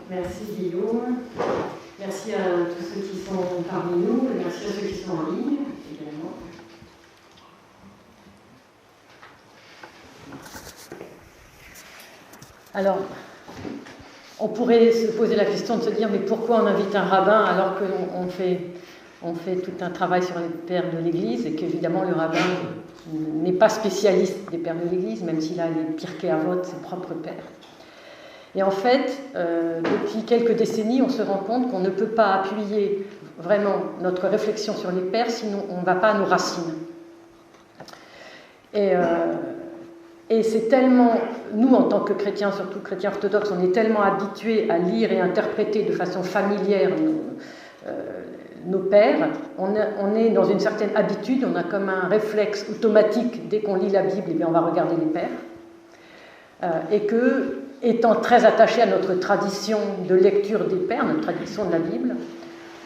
Merci Guillaume. Merci à tous ceux qui sont parmi nous et merci à ceux qui sont en ligne également. Alors, on pourrait se poser la question de se dire mais pourquoi on invite un rabbin alors qu'on fait tout un travail sur les pères de l'Église et qu'évidemment le rabbin n'est pas spécialiste des pères de l'Église, même s'il a les Pirkei Avot, ses propres pères. Et en fait, depuis quelques décennies, on se rend compte qu'on ne peut pas appuyer vraiment notre réflexion sur les pères, sinon on ne va pas à nos racines. Et c'est tellement, nous en tant que chrétiens, surtout chrétiens orthodoxes, on est tellement habitués à lire et interpréter de façon familière nos pères, on est dans une certaine habitude, on a comme un réflexe automatique, dès qu'on lit la Bible, eh bien on va regarder les pères. Et que, étant très attaché à notre tradition de lecture des pères, notre tradition de la Bible,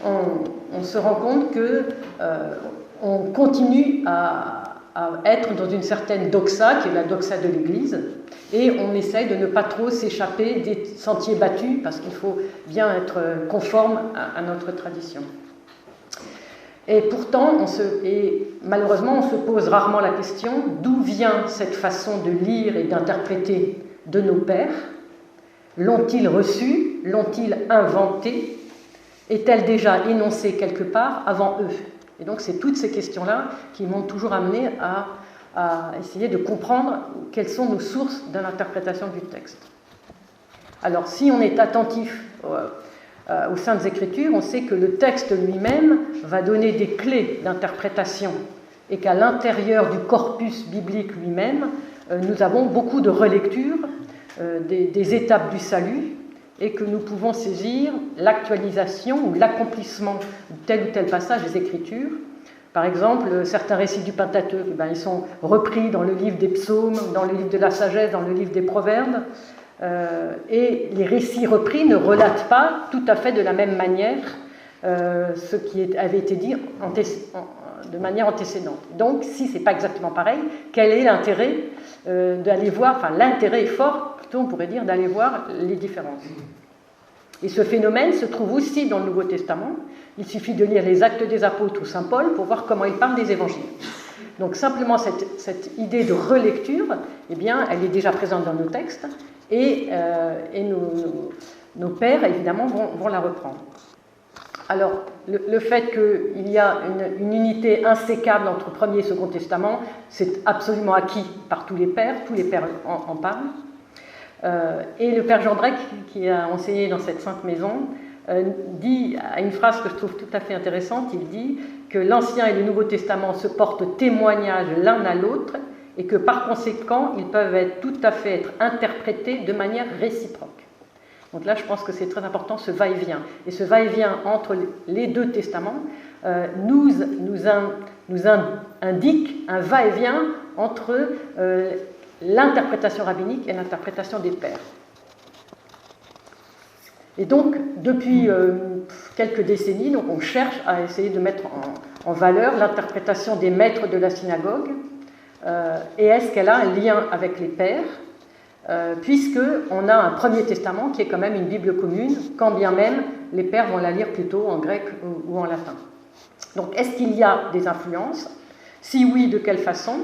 on se rend compte qu'on continue à être dans une certaine doxa, qui est la doxa de l'Église, et on essaye de ne pas trop s'échapper des sentiers battus, parce qu'il faut bien être conforme à notre tradition. Et pourtant, malheureusement, on se pose rarement la question d'où vient cette façon de lire et d'interpréter de nos pères. L'ont-ils reçue? L'ont-ils inventée? Est-elle déjà énoncée quelque part avant eux? Et donc, c'est toutes ces questions-là qui m'ont toujours amené à essayer de comprendre quelles sont nos sources de l'interprétation du texte. Alors, si on est attentif aux Saintes Écritures, on sait que le texte lui-même va donner des clés d'interprétation et qu'à l'intérieur du corpus biblique lui-même, nous avons beaucoup de relectures des étapes du salut et que nous pouvons saisir l'actualisation ou l'accomplissement de tel ou tel passage des Écritures. Par exemple, certains récits du Pentateuque, ils sont repris dans le livre des Psaumes, dans le livre de la Sagesse, dans le livre des Proverbes, et les récits repris ne relatent pas tout à fait de la même manière ce qui avait été dit de manière antécédente. Donc, si ce n'est pas exactement pareil, quel est l'intérêt d'aller voir, enfin l'intérêt est fort, plutôt on pourrait dire, d'aller voir les différences. Et ce phénomène se trouve aussi dans le Nouveau Testament. Il suffit de lire les Actes des Apôtres ou Saint Paul pour voir comment il parle des évangiles. Donc simplement cette idée de relecture, eh bien, elle est déjà présente dans nos textes et nos pères, évidemment, vont la reprendre. Alors, le fait qu'il y a une unité insécable entre Premier et Second Testament, c'est absolument acquis par tous les pères en parlent. Et le père Jean Drec, qui a enseigné dans cette sainte maison, dit à une phrase que je trouve tout à fait intéressante, il dit que l'Ancien et le Nouveau Testament se portent témoignage l'un à l'autre et que par conséquent, ils peuvent tout à fait être interprétés de manière réciproque. Donc là, je pense que c'est très important, ce va-et-vient. Et ce va-et-vient entre les deux testaments nous indique un va-et-vient entre l'interprétation rabbinique et l'interprétation des pères. Et donc, depuis quelques décennies, on cherche à essayer de mettre en valeur l'interprétation des maîtres de la synagogue, et est-ce qu'elle a un lien avec les pères, puisqu'on a un Premier Testament qui est quand même une Bible commune, quand bien même les pères vont la lire plutôt en grec ou en latin. Donc, est-ce qu'il y a des influences? Si oui, de quelle façon?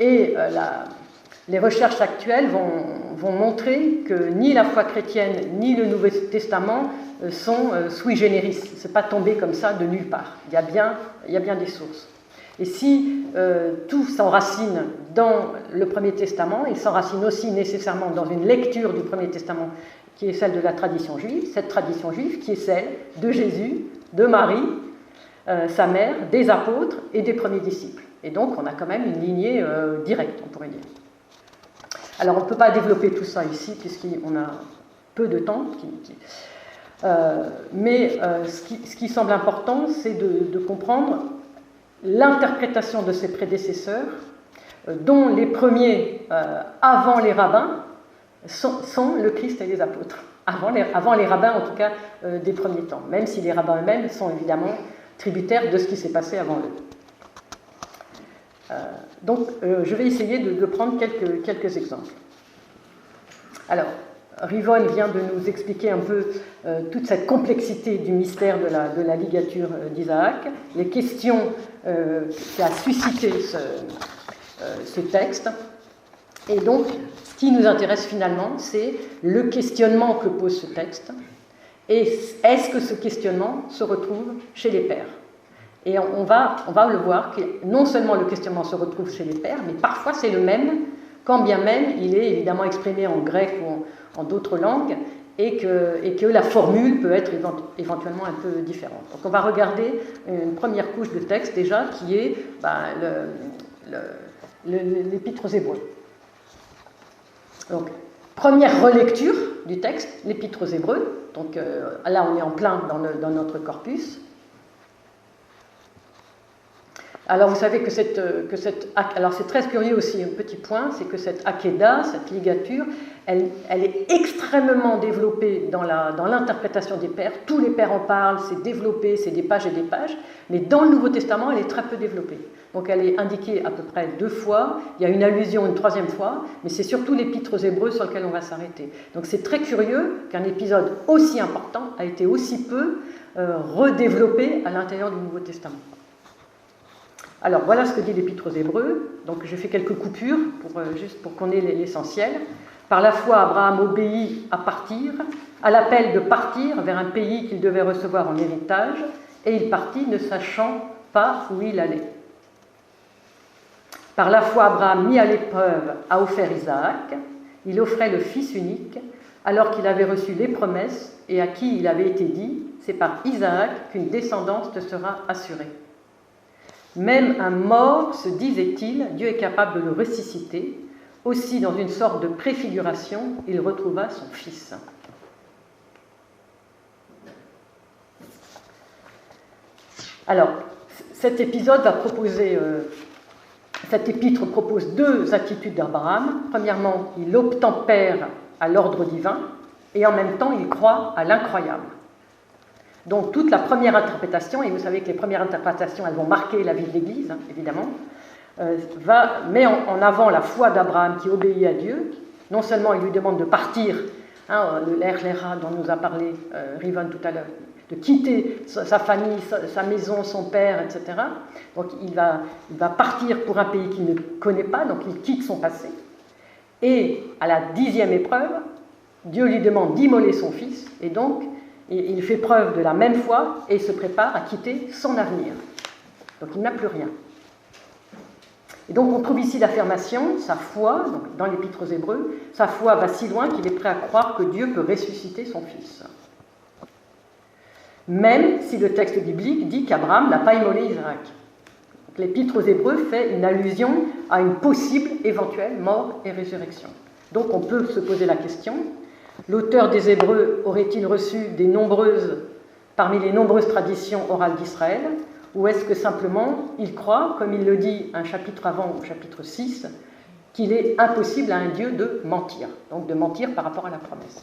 Les recherches actuelles vont montrer que ni la foi chrétienne ni le Nouveau Testament sont sui generis. Ce n'est pas tombé comme ça de nulle part. Il y a bien des sources. Et si tout s'enracine dans le Premier Testament, il s'enracine aussi nécessairement dans une lecture du Premier Testament qui est celle de la tradition juive, cette tradition juive qui est celle de Jésus, de Marie, sa mère, des apôtres et des premiers disciples. Et donc, on a quand même une lignée directe, on pourrait dire. Alors, on ne peut pas développer tout ça ici, puisqu'on a peu de temps. Mais ce qui semble important, c'est de comprendre l'interprétation de ses prédécesseurs, dont les premiers, avant les rabbins, sont le Christ et les apôtres. Avant les rabbins, en tout cas, des premiers temps. Même si les rabbins eux-mêmes sont évidemment tributaires de ce qui s'est passé avant eux. Donc, je vais essayer de prendre quelques exemples. Alors, Rivon vient de nous expliquer un peu toute cette complexité du mystère de la ligature d'Isaac, les questions qu'a suscité ce texte. Et donc, ce qui nous intéresse finalement, c'est le questionnement que pose ce texte. Et est-ce que ce questionnement se retrouve chez les pères? Et on va le voir, que non seulement le questionnement se retrouve chez les pères, mais parfois c'est le même, quand bien même il est évidemment exprimé en grec ou en d'autres langues, et que la formule peut être éventuellement un peu différente. Donc on va regarder une première couche de texte déjà, qui est l'Épître aux Hébreux. Donc, première relecture du texte, l'Épître aux Hébreux. Donc là, on est en plein dans notre corpus. Alors, vous savez alors c'est très curieux aussi, un petit point, c'est que cette akeda, cette ligature, elle est extrêmement développée dans l'interprétation des pères. Tous les pères en parlent, c'est développé, c'est des pages et des pages, mais dans le Nouveau Testament, elle est très peu développée. Donc elle est indiquée à peu près 2 fois, il y a une allusion une 3e fois, mais c'est surtout l'Épître aux Hébreux sur lequel on va s'arrêter. Donc c'est très curieux qu'un épisode aussi important a été aussi peu redéveloppé à l'intérieur du Nouveau Testament. Alors voilà ce que dit l'Épître aux Hébreux. Donc j'ai fait quelques coupures juste pour qu'on ait l'essentiel. Par la foi, Abraham obéit à l'appel de partir vers un pays qu'il devait recevoir en héritage, et il partit ne sachant pas où il allait. Par la foi, Abraham, mis à l'épreuve, a offert Isaac. Il offrait le fils unique, alors qu'il avait reçu les promesses et à qui il avait été dit, c'est par Isaac qu'une descendance te sera assurée. Même un mort, se disait-il, Dieu est capable de le ressusciter. Aussi, dans une sorte de préfiguration, il retrouva son fils. Alors, cet épisode va proposer, cet épître propose 2 attitudes d'Abraham. Premièrement, il obtempère à l'ordre divin et en même temps, il croit à l'incroyable. Donc toute la première interprétation, et vous savez que les premières interprétations, elles vont marquer la vie de l'Église, évidemment, met en avant la foi d'Abraham qui obéit à Dieu. Non seulement il lui demande de partir, le l'Era dont nous a parlé Rivon tout à l'heure, de quitter sa famille, sa maison, son père, etc. Donc il va partir pour un pays qu'il ne connaît pas, donc il quitte son passé. Et à la 10e épreuve, Dieu lui demande d'immoler son fils, et donc il fait preuve de la même foi et se prépare à quitter son avenir. Donc il n'a plus rien. Et donc on trouve ici l'affirmation, sa foi, donc dans l'Épître aux Hébreux, sa foi va si loin qu'il est prêt à croire que Dieu peut ressusciter son fils. Même si le texte biblique dit qu'Abraham n'a pas immolé Isaac. L'Épître aux Hébreux fait une allusion à une possible éventuelle mort et résurrection. Donc on peut se poser la question, l'auteur des Hébreux aurait-il reçu parmi les nombreuses traditions orales d'Israël, ou est-ce que simplement il croit, comme il le dit un chapitre avant, au chapitre 6, qu'il est impossible à un Dieu de mentir, donc de mentir par rapport à la promesse.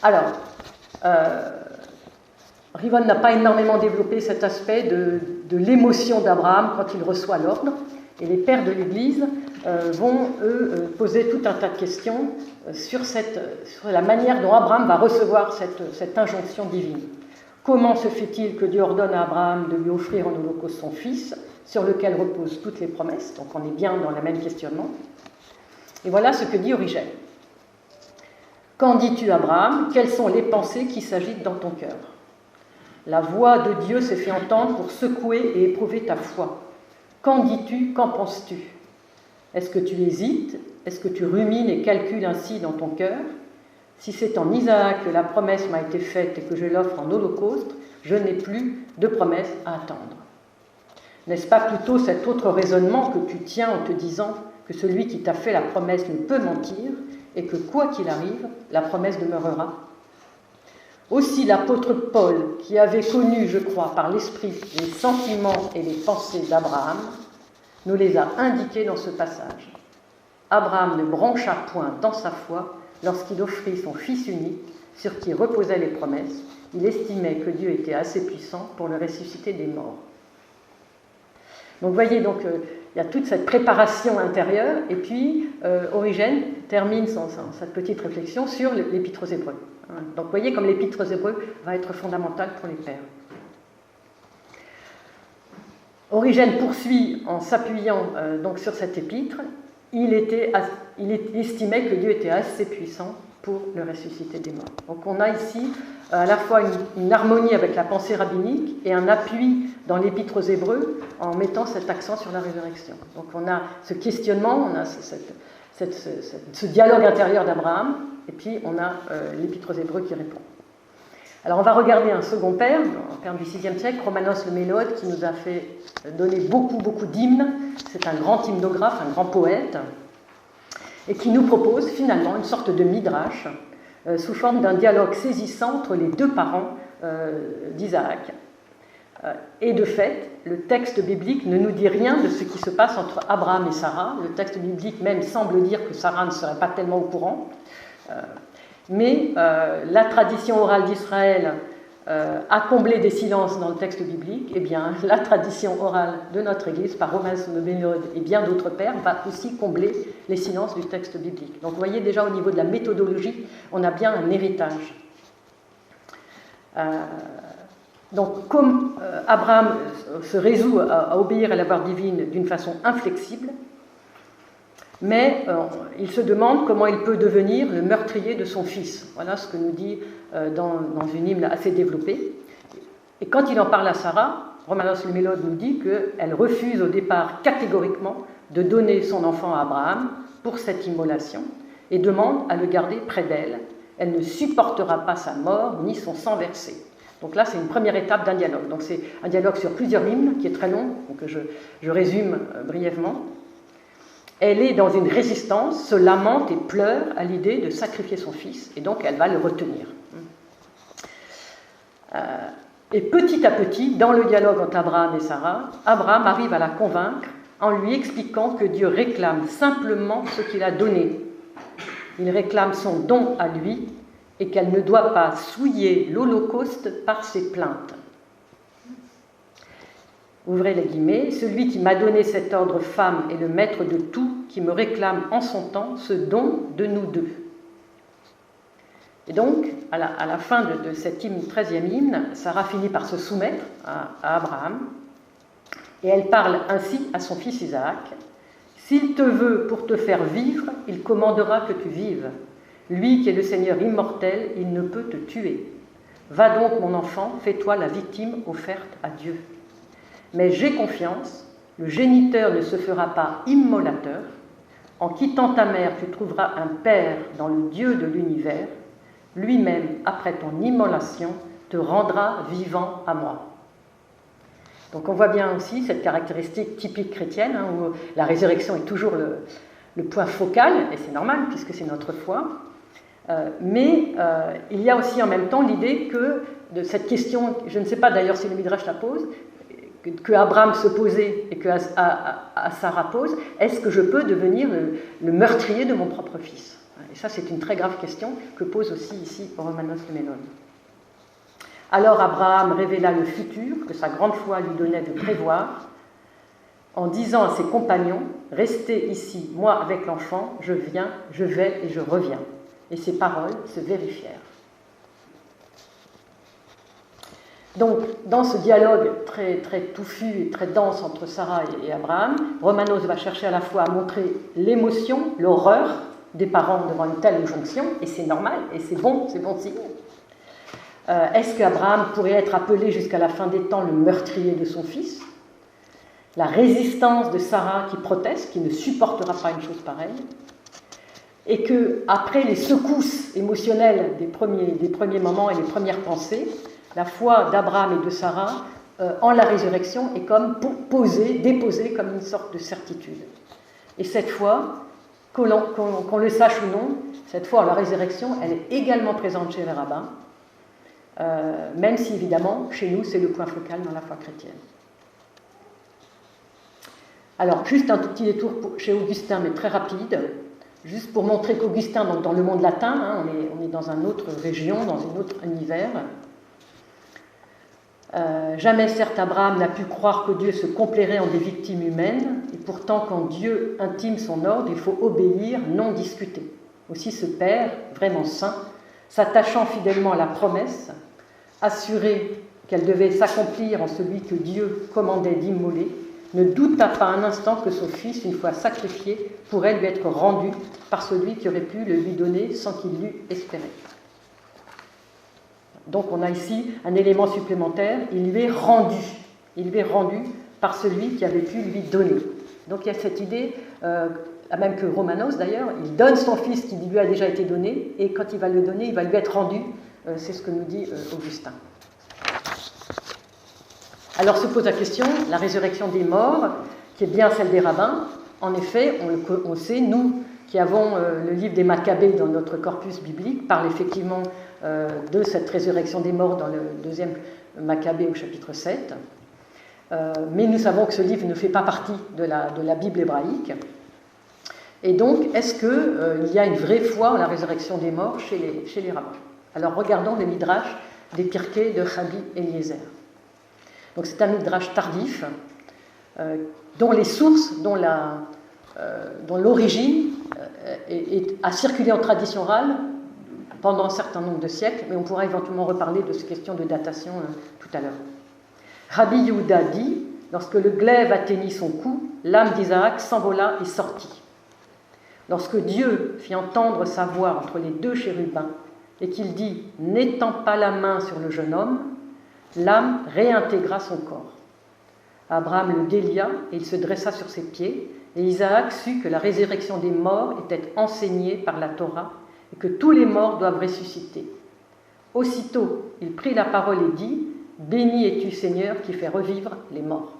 Alors, Rivon n'a pas énormément développé cet aspect de l'émotion d'Abraham quand il reçoit l'ordre, et les pères de l'Église vont, eux, poser tout un tas de questions sur la manière dont Abraham va recevoir cette injonction divine. Comment se fait-il que Dieu ordonne à Abraham de lui offrir en holocauste son fils, sur lequel reposent toutes les promesses? Donc on est bien dans le même questionnement. Et voilà ce que dit Origène. Qu'en dis-tu, Abraham? Quelles sont les pensées qui s'agitent dans ton cœur? La voix de Dieu s'est fait entendre pour secouer et éprouver ta foi. Qu'en dis-tu? Qu'en penses-tu? Est-ce que tu hésites? Est-ce que tu rumines et calcules ainsi dans ton cœur? Si c'est en Isaac que la promesse m'a été faite et que je l'offre en holocauste, je n'ai plus de promesse à attendre. N'est-ce pas plutôt cet autre raisonnement que tu tiens en te disant que celui qui t'a fait la promesse ne peut mentir et que quoi qu'il arrive, la promesse demeurera? Aussi l'apôtre Paul, qui avait connu, je crois, par l'esprit les sentiments et les pensées d'Abraham, nous les a indiqués dans ce passage. Abraham ne broncha point dans sa foi lorsqu'il offrit son fils unique, sur qui reposaient les promesses. Il estimait que Dieu était assez puissant pour le ressusciter des morts. Donc, vous voyez, y a toute cette préparation intérieure, et puis Origène termine cette petite réflexion sur l'Épître aux Hébreux. Donc vous voyez comme l'Épître aux Hébreux va être fondamentale pour les pères. Origène poursuit en s'appuyant donc sur cet épître. Il estimait que Dieu était assez puissant pour le ressusciter des morts. Donc on a ici à la fois une harmonie avec la pensée rabbinique et un appui dans l'Épître aux Hébreux en mettant cet accent sur la résurrection. Donc on a ce questionnement, on a ce dialogue intérieur d'Abraham, et puis on a l'Épître aux Hébreux qui répond. Alors on va regarder un second père, un père du VIe siècle, Romanos le Mélode, qui nous a fait donner beaucoup d'hymnes. C'est un grand hymnographe, un grand poète, et qui nous propose finalement une sorte de midrash sous forme d'un dialogue saisissant entre les deux parents d'Isaac. Et de fait, le texte biblique ne nous dit rien de ce qui se passe entre Abraham et Sarah. Le texte biblique même semble dire que Sarah ne serait pas tellement au courant. Mais la tradition orale d'Israël a comblé des silences dans le texte biblique. Eh bien, la tradition orale de notre Église, par Romanos le Mélode et bien d'autres pères, va aussi combler les silences du texte biblique. Donc, vous voyez déjà au niveau de la méthodologie, on a bien un héritage. Donc, comme Abraham se résout à obéir à la voix divine d'une façon inflexible, mais il se demande comment il peut devenir le meurtrier de son fils. Voilà ce que nous dit dans une hymne assez développée. Et quand il en parle à Sarah, Romanos le Mélode nous dit qu'elle refuse au départ catégoriquement de donner son enfant à Abraham pour cette immolation et demande à le garder près d'elle. Elle ne supportera pas sa mort ni son sang versé. Donc là, c'est une première étape d'un dialogue. Donc c'est un dialogue sur plusieurs hymnes qui est très long, donc je résume brièvement. Elle est dans une résistance, se lamente et pleure à l'idée de sacrifier son fils, et donc elle va le retenir. Et petit à petit, dans le dialogue entre Abraham et Sarah, Abraham arrive à la convaincre en lui expliquant que Dieu réclame simplement ce qu'il a donné. Il réclame son don à lui et qu'elle ne doit pas souiller l'Holocauste par ses plaintes. Ouvrez les guillemets, celui qui m'a donné cet ordre femme est le maître de tout, qui me réclame en son temps ce don de nous deux. Et donc, à la fin de cet hymne, 13e hymne, Sarah finit par se soumettre à Abraham, et elle parle ainsi à son fils Isaac. S'il te veut pour te faire vivre, il commandera que tu vives. Lui qui est le Seigneur immortel, il ne peut te tuer. Va donc, mon enfant, fais-toi la victime offerte à Dieu. Mais j'ai confiance, le géniteur ne se fera pas immolateur. En quittant ta mère, tu trouveras un père dans le Dieu de l'univers. Lui-même, après ton immolation, te rendra vivant à moi. Donc on voit bien aussi cette caractéristique typique chrétienne, où la résurrection est toujours le point focal, et c'est normal puisque c'est notre foi. Mais il y a aussi en même temps l'idée que de cette question, je ne sais pas d'ailleurs si le Midrash la pose, que Abraham se posait et que Sarah pose, est-ce que je peux devenir le meurtrier de mon propre fils? Et ça, c'est une très grave question que pose aussi ici Romanos le Mélode. Alors Abraham révéla le futur que sa grande foi lui donnait de prévoir, en disant à ses compagnons, « Restez ici, moi avec l'enfant, je viens, je vais et je reviens. » Et ces paroles se vérifièrent. Donc, dans ce dialogue très, très touffu et très dense entre Sarah et Abraham, Romanos va chercher à la fois à montrer l'émotion, l'horreur des parents devant une telle injonction, et c'est normal, et c'est bon signe. Est-ce qu'Abraham pourrait être appelé jusqu'à la fin des temps le meurtrier de son fils? La résistance de Sarah qui proteste, qui ne supportera pas une chose pareille, et qu'après les secousses émotionnelles des premiers moments et les premières pensées, la foi d'Abraham et de Sarah en la résurrection est comme déposée comme une sorte de certitude. Et cette foi, qu'on le sache ou non, cette foi en la résurrection, elle est également présente chez les rabbins, même si évidemment, chez nous, c'est le point focal dans la foi chrétienne. Alors, juste un tout petit détour chez Augustin, mais très rapide, juste pour montrer qu'Augustin, donc dans le monde latin, on est dans une autre région, dans un autre univers. Jamais certes Abraham n'a pu croire que Dieu se complairait en des victimes humaines, et pourtant quand Dieu intime son ordre, il faut obéir, non discuter. Aussi ce père, vraiment saint, s'attachant fidèlement à la promesse, assuré qu'elle devait s'accomplir en celui que Dieu commandait d'immoler, ne douta pas un instant que son fils, une fois sacrifié, pourrait lui être rendu par celui qui aurait pu le lui donner sans qu'il l'eût espéré. Donc on a ici un élément supplémentaire, il lui est rendu par celui qui avait pu lui donner. Donc il y a cette idée, même que Romanos d'ailleurs, il donne son fils qui lui a déjà été donné, et quand il va le donner, il va lui être rendu, c'est ce que nous dit Augustin. Alors se pose la question, la résurrection des morts, qui est bien celle des rabbins, en effet, on sait, nous qui avons le livre des Maccabées dans notre corpus biblique, parle effectivement de cette résurrection des morts dans le deuxième Maccabée au chapitre 7. Mais nous savons que ce livre ne fait pas partie de la Bible hébraïque. Et donc, est-ce qu'il y a une vraie foi en la résurrection des morts chez les rabbins? Alors regardons le Midrash des Pirkei de Rabbi Eliezer. Donc c'est un Midrash tardif, dont les sources, dont l'origine a circulé en tradition orale pendant un certain nombre de siècles, mais on pourra éventuellement reparler de ces questions de datation tout à l'heure. Rabbi Yehuda dit, lorsque le glaive atteignit son cou, l'âme d'Isaac s'envola et sortit. Lorsque Dieu fit entendre sa voix entre les deux chérubins et qu'il dit « N'étends pas la main sur le jeune homme », l'âme réintégra son corps. Abraham le délia et il se dressa sur ses pieds, et Isaac sut que la résurrection des morts était enseignée par la Torah et que tous les morts doivent ressusciter. Aussitôt, il prit la parole et dit « Béni es-tu, Seigneur, qui fait revivre les morts. »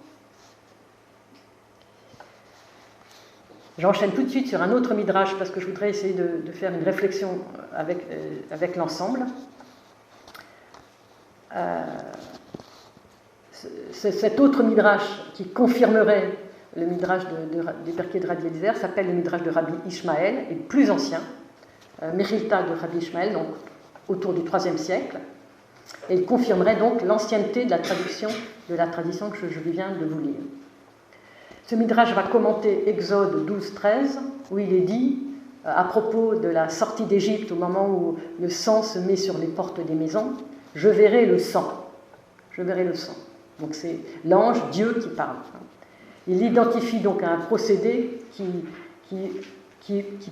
J'enchaîne tout de suite sur un autre midrash parce que je voudrais essayer de faire une réflexion avec l'ensemble. Cet autre midrash qui confirmerait le midrash des Pirkei de Rabbi Eliezer s'appelle le midrash de Rabbi Ishmael, et plus ancien, Mechilta de Rabbi Ishmael, donc autour du IIIe siècle, et il confirmerait donc l'ancienneté de la tradition que je viens de vous lire. Ce midrash va commenter Exode 12-13, où il est dit, à propos de la sortie d'Égypte, au moment où le sang se met sur les portes des maisons, « Je verrai le sang ». Je verrai le sang. Donc c'est l'ange, Dieu qui parle. Il identifie donc un procédé qui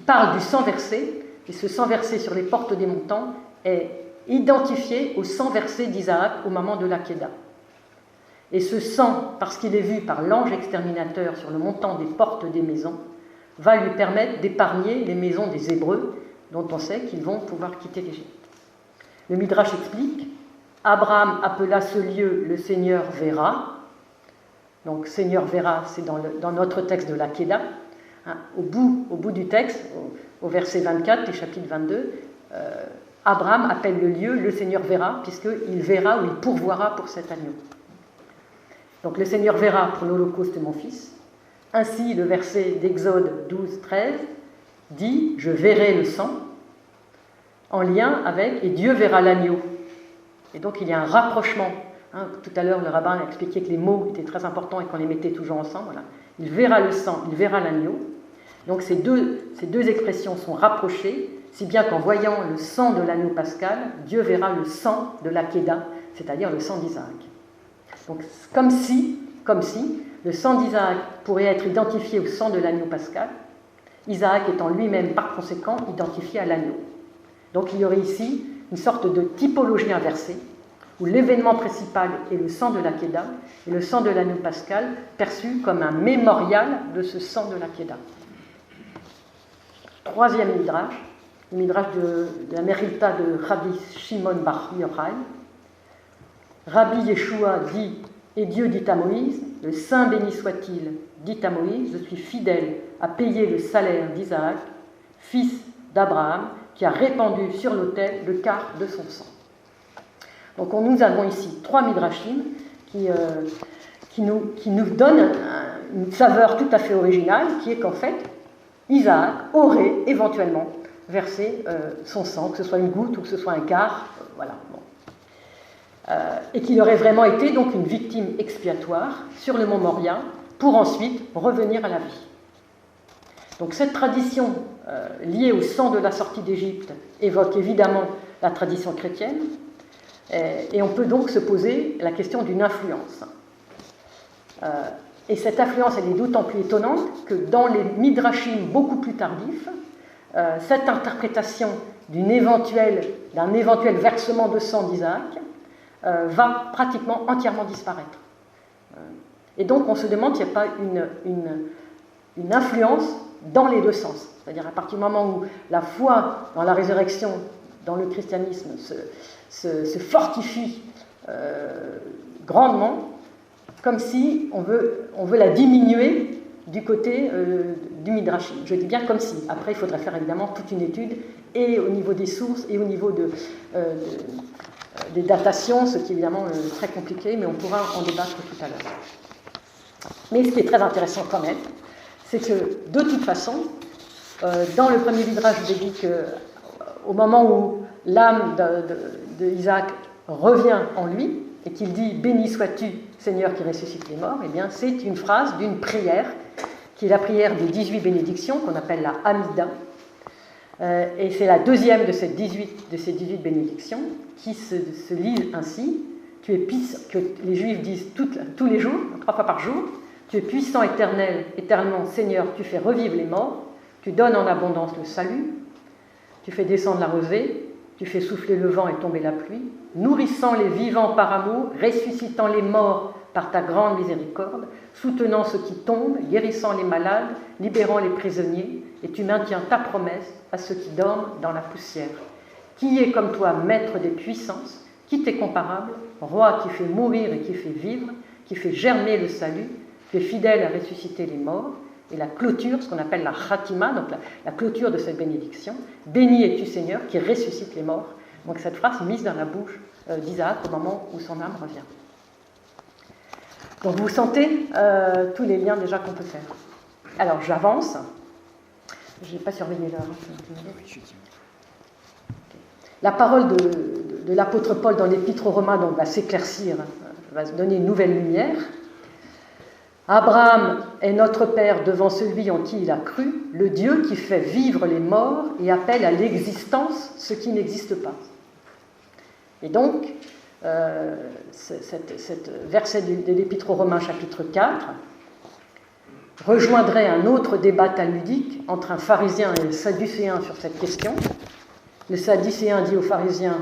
parle du sang versé, et ce sang versé sur les portes des montants est identifié au sang versé d'Isaac au moment de l'Akéda. Et ce sang, parce qu'il est vu par l'ange exterminateur sur le montant des portes des maisons, va lui permettre d'épargner les maisons des Hébreux, dont on sait qu'ils vont pouvoir quitter l'Égypte. Le Midrash explique, Abraham appela ce lieu le Seigneur verra. Donc Seigneur verra, c'est dans notre texte de l'Akéda. Au bout du texte, au verset 24 du chapitre 22, Abraham appelle le lieu le Seigneur verra, puisqu'il verra ou il pourvoira pour cet agneau. Donc le Seigneur verra pour l'Holocauste de mon fils. Ainsi, le verset d'Exode 12-13 dit « Je verrai le sang » en lien avec « Et Dieu verra l'agneau ». Et donc il y a un rapprochement. Tout à l'heure, le rabbin a expliqué que les mots étaient très importants et qu'on les mettait toujours ensemble. Voilà. Il verra le sang, il verra l'agneau. Donc ces deux expressions sont rapprochées, si bien qu'en voyant le sang de l'agneau pascal, Dieu verra le sang de l'Akéda, c'est-à-dire le sang d'Isaac. Donc, comme si le sang d'Isaac pourrait être identifié au sang de l'agneau pascal, Isaac étant lui-même par conséquent identifié à l'agneau. Donc il y aurait ici une sorte de typologie inversée, où l'événement principal est le sang de l'Akéda, et le sang de l'agneau pascal perçu comme un mémorial de ce sang de l'Akéda. Troisième midrash, le midrash de la Mechilta de Rabbi Shimon bar Yochai. Rabbi Yeshua dit, et Dieu dit à Moïse, le Saint béni soit-il, dit à Moïse, je suis fidèle à payer le salaire d'Isaac, fils d'Abraham, qui a répandu sur l'autel le quart de son sang. Donc nous avons ici trois midrashim qui nous donnent une saveur tout à fait originale, qui est qu'en fait, Isaac aurait éventuellement versé son sang, que ce soit une goutte ou que ce soit un quart, voilà. Bon. et qu'il aurait vraiment été donc une victime expiatoire sur le mont Moria pour ensuite revenir à la vie. Donc cette tradition liée au sang de la sortie d'Égypte évoque évidemment la tradition chrétienne, et on peut donc se poser la question d'une influence. Et cette influence, elle est d'autant plus étonnante que dans les midrashim beaucoup plus tardifs, cette interprétation d'un éventuel versement de sang d'Isaac va pratiquement entièrement disparaître. Et donc on se demande s'il n'y a pas une influence dans les deux sens. C'est-à-dire à partir du moment où la foi dans la résurrection, dans le christianisme, se fortifie grandement, comme si on veut la diminuer du côté du Midrashim. Je dis bien comme si. Après, il faudrait faire évidemment toute une étude, et au niveau des sources, et au niveau des datations, ce qui est évidemment très compliqué, mais on pourra en débattre tout à l'heure. Mais ce qui est très intéressant quand même, c'est que de toute façon, dans le premier Midrash, je vous ai dit qu'au moment où l'âme d'Isaac revient en lui, et qu'il dit « Béni sois-tu, Seigneur qui ressuscite les morts », eh bien c'est une phrase d'une prière, qui est la prière des 18 bénédictions, qu'on appelle la Hamida, et c'est la deuxième de ces 18 bénédictions, qui se lit ainsi, que les Juifs disent tous les jours, 3 fois par jour, « Tu es puissant, éternellement, Seigneur, tu fais revivre les morts, tu donnes en abondance le salut, tu fais descendre la rosée, tu fais souffler le vent et tomber la pluie, nourrissant les vivants par amour, ressuscitant les morts par ta grande miséricorde, soutenant ceux qui tombent, guérissant les malades, libérant les prisonniers, et tu maintiens ta promesse à ceux qui dorment dans la poussière. Qui est comme toi, maître des puissances, qui t'est comparable, roi qui fait mourir et qui fait vivre, qui fait germer le salut, tu es fidèle à ressusciter les morts, et la clôture, ce qu'on appelle la khatima, donc la clôture de cette bénédiction, béni es-tu Seigneur qui ressuscite les morts. Donc cette phrase mise dans la bouche d'Isaac au moment où son âme revient. Donc vous sentez tous les liens déjà qu'on peut faire. Alors j'avance. Je n'ai pas surveillé l'heure. La parole de l'apôtre Paul dans l'Épître aux Romains donc, va s'éclaircir, va se donner une nouvelle lumière. Abraham est notre Père devant celui en qui il a cru, le Dieu qui fait vivre les morts et appelle à l'existence ce qui n'existe pas. Et donc, cet verset de l'Épître aux Romains, chapitre 4, rejoindrait un autre débat talmudique entre un pharisien et un sadducéen sur cette question. Le sadducéen dit aux pharisiens,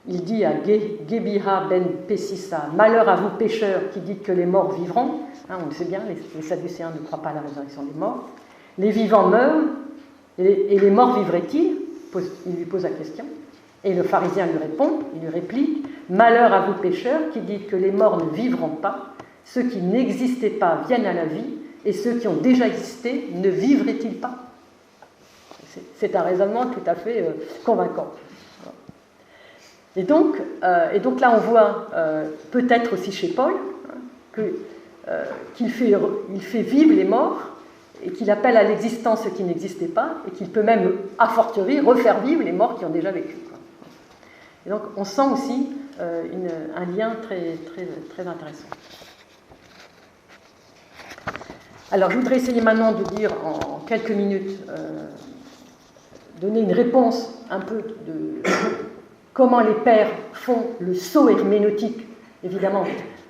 il dit à Gebiha ben Pessissa, malheur à vous pécheurs qui dites que les morts vivront. On le sait bien, les sadducéens ne croient pas à la résurrection des morts. Les vivants meurent, et les morts vivraient-ils ? Il lui pose la question. Et le pharisien lui répond, il lui réplique, malheur à vous pécheurs qui dites que les morts ne vivront pas, ceux qui n'existaient pas viennent à la vie, et ceux qui ont déjà existé ne vivraient-ils pas ? C'est un raisonnement tout à fait convaincant. Et donc là, on voit peut-être aussi chez Paul qu'il fait vivre les morts et qu'il appelle à l'existence ce qui n'existait pas et qu'il peut même, a fortiori, refaire vivre les morts qui ont déjà vécu. Et donc, on sent aussi un lien très, très, très intéressant. Alors, je voudrais essayer maintenant de dire en quelques minutes, donner une réponse un peu de comment les pères font le saut herméneutique, évidemment,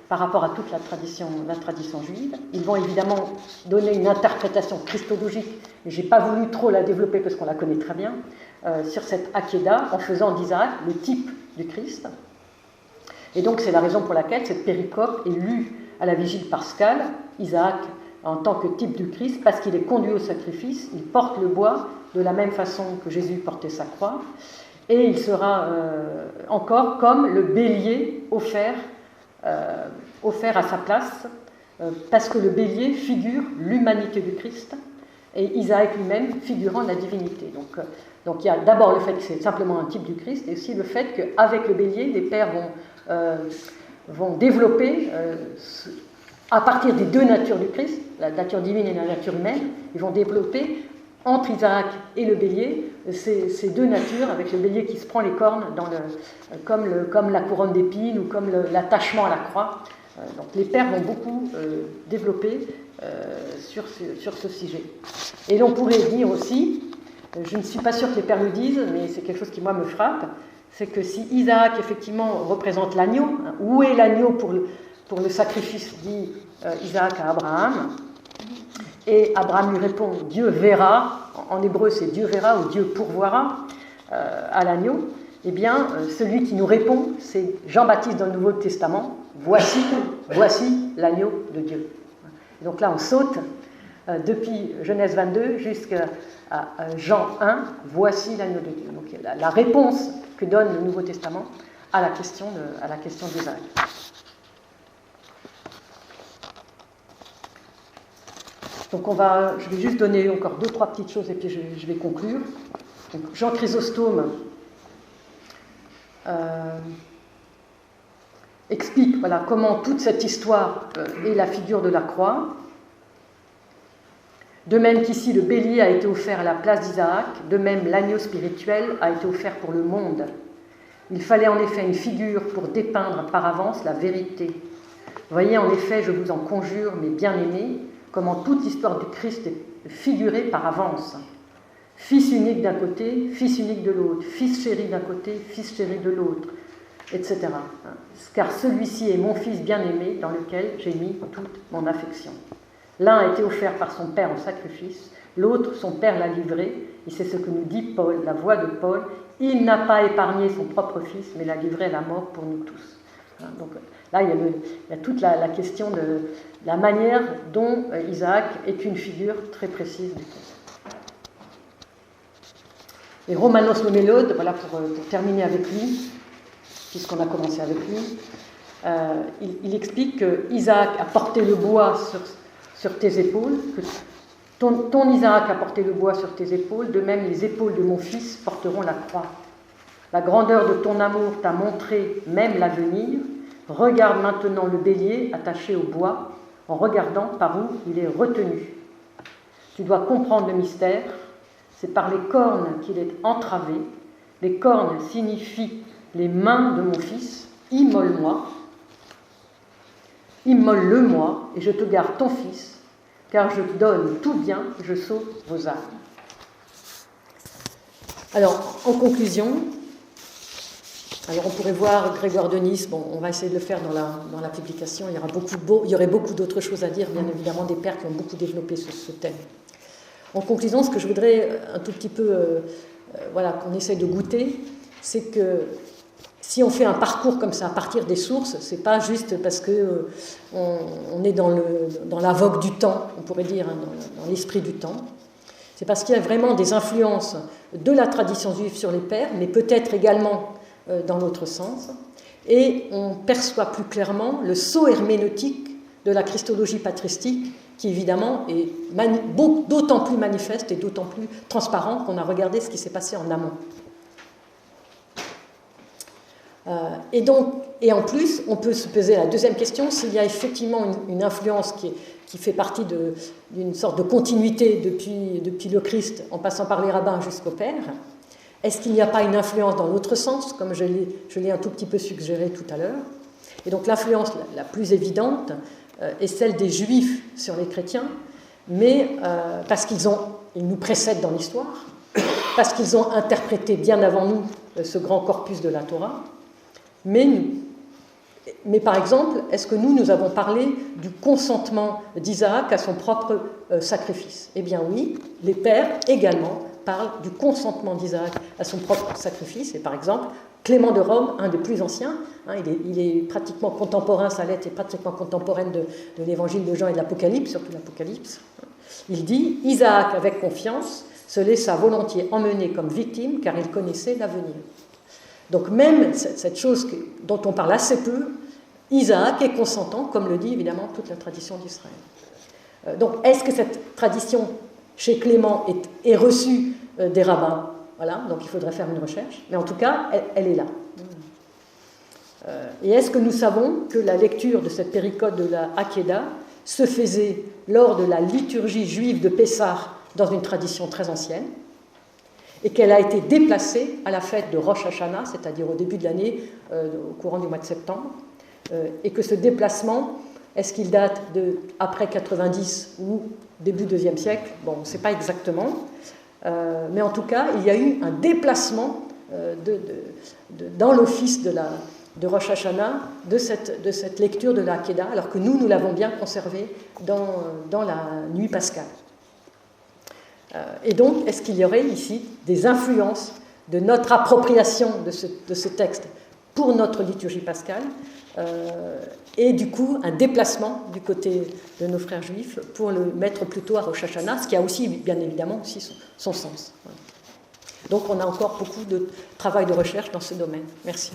par rapport à toute la tradition juive. Ils vont évidemment donner une interprétation christologique, mais je n'ai pas voulu trop la développer parce qu'on la connaît très bien, sur cette Akéda, en faisant d'Isaac le type du Christ. Et donc c'est la raison pour laquelle cette péricope est lue à la vigile pascale, Isaac en tant que type du Christ, parce qu'il est conduit au sacrifice, il porte le bois de la même façon que Jésus portait sa croix, et il sera encore comme le bélier offert à sa place, parce que le bélier figure l'humanité du Christ, et Isaac lui-même figurant la divinité. Donc il y a d'abord le fait que c'est simplement un type du Christ, et aussi le fait qu'avec le bélier, les pères vont développer, à partir des deux natures du Christ, la nature divine et la nature humaine, ils vont développer entre Isaac et le bélier, ces deux natures, avec le bélier qui se prend les cornes, comme la couronne d'épines ou comme l'attachement à la croix. Donc les pères vont beaucoup développer sur ce sujet. Et l'on pourrait dire aussi, je ne suis pas sûre que les pères le disent, mais c'est quelque chose qui, moi, me frappe, c'est que si Isaac, effectivement, représente l'agneau, où est l'agneau pour le sacrifice, dit Isaac à Abraham, et Abraham lui répond, Dieu verra, en hébreu c'est Dieu verra ou Dieu pourvoira à l'agneau, eh bien, celui qui nous répond, c'est Jean-Baptiste dans le Nouveau Testament, voici l'agneau de Dieu. Et donc là, on saute depuis Genèse 22 jusqu'à Jean 1, voici l'agneau de Dieu. Donc la réponse que donne le Nouveau Testament à la question d'Isaac. Donc je vais juste donner encore 2-3 petites choses et puis je vais conclure. Donc, Jean Chrysostome explique comment toute cette histoire est la figure de la croix. De même qu'ici le bélier a été offert à la place d'Isaac, de même l'agneau spirituel a été offert pour le monde. Il fallait en effet une figure pour dépeindre par avance la vérité. Voyez en effet, je vous en conjure, mes bien-aimés, comment toute l'histoire du Christ est figurée par avance. Fils unique d'un côté, fils unique de l'autre, fils chéri d'un côté, fils chéri de l'autre, etc. Car celui-ci est mon fils bien-aimé dans lequel j'ai mis toute mon affection. L'un a été offert par son père en sacrifice, l'autre, son père l'a livré, et c'est ce que nous dit Paul, la voix de Paul, il n'a pas épargné son propre fils, mais l'a livré à la mort pour nous tous. Donc là, il y a toute la question de la manière dont Isaac est une figure très précise du Christ. Et Romanos Nomélode, voilà pour terminer avec lui, puisqu'on a commencé avec lui, il explique que Isaac a porté le bois sur tes épaules, que ton Isaac a porté le bois sur tes épaules, de même les épaules de mon fils porteront la croix. La grandeur de ton amour t'a montré même l'avenir. Regarde maintenant le bélier attaché au bois, en regardant par où il est retenu. Tu dois comprendre le mystère, c'est par les cornes qu'il est entravé. Les cornes signifient les mains de mon fils, immole-moi, immole-le-moi, et je te garde ton fils, car je te donne tout bien, je sauve vos âmes. Alors, en conclusion, on pourrait voir Grégoire de Nice, on va essayer de le faire dans la publication, il y aurait beaucoup d'autres choses à dire, bien évidemment, des pères qui ont beaucoup développé ce thème. En conclusion, ce que je voudrais un tout petit peu, qu'on essaye de goûter, c'est que si on fait un parcours comme ça à partir des sources, c'est pas juste parce que on est dans la vogue du temps, on pourrait dire, dans l'esprit du temps. C'est parce qu'il y a vraiment des influences de la tradition juive sur les pères, mais peut-être également dans l'autre sens. Et on perçoit plus clairement le sceau herméneutique de la christologie patristique, qui évidemment est d'autant plus manifeste et d'autant plus transparent qu'on a regardé ce qui s'est passé en amont. Et en plus, on peut se poser la deuxième question, s'il y a effectivement une influence qui fait partie d'une sorte de continuité depuis le Christ, en passant par les rabbins jusqu'au Père, est-ce qu'il n'y a pas une influence dans l'autre sens, comme je l'ai un tout petit peu suggéré tout à l'heure? Et donc l'influence la plus évidente est celle des Juifs sur les chrétiens, mais parce qu'ils nous précèdent dans l'histoire, parce qu'ils ont interprété bien avant nous ce grand corpus de la Torah. Mais par exemple, est-ce que nous avons parlé du consentement d'Isaac à son propre sacrifice? Eh bien oui, les pères également parlent du consentement d'Isaac à son propre sacrifice. Et par exemple, Clément de Rome, un des plus anciens, il est pratiquement contemporain, sa lettre est pratiquement contemporaine de l'évangile de Jean et de l'Apocalypse, surtout l'Apocalypse. Il dit « Isaac, avec confiance, se laissa volontiers emmener comme victime, car il connaissait l'avenir. » Donc même cette chose dont on parle assez peu, Isaac est consentant, comme le dit évidemment toute la tradition d'Israël. Donc est-ce que cette tradition chez Clément est reçue des rabbins? Voilà, donc il faudrait faire une recherche, mais en tout cas, elle est là. Et est-ce que nous savons que la lecture de cette péricope de la Hakeda se faisait lors de la liturgie juive de Pessah dans une tradition très ancienne, et qu'elle a été déplacée à la fête de Rosh Hashanah, c'est-à-dire au début de l'année, au courant du mois de septembre, et que ce déplacement, est-ce qu'il date de après 90 ou début 2e siècle? Bon, on ne sait pas exactement, mais en tout cas, il y a eu un déplacement dans l'office de Rosh Hashanah de cette lecture de la Hakeda, alors que nous l'avons bien conservé dans la nuit pascale. Et donc, est-ce qu'il y aurait ici des influences de notre appropriation de ce texte pour notre liturgie pascale, et du coup un déplacement du côté de nos frères juifs pour le mettre plutôt à Rosh Hashanah, ce qui a aussi, bien évidemment, aussi son sens. Voilà. Donc on a encore beaucoup de travail de recherche dans ce domaine. Merci.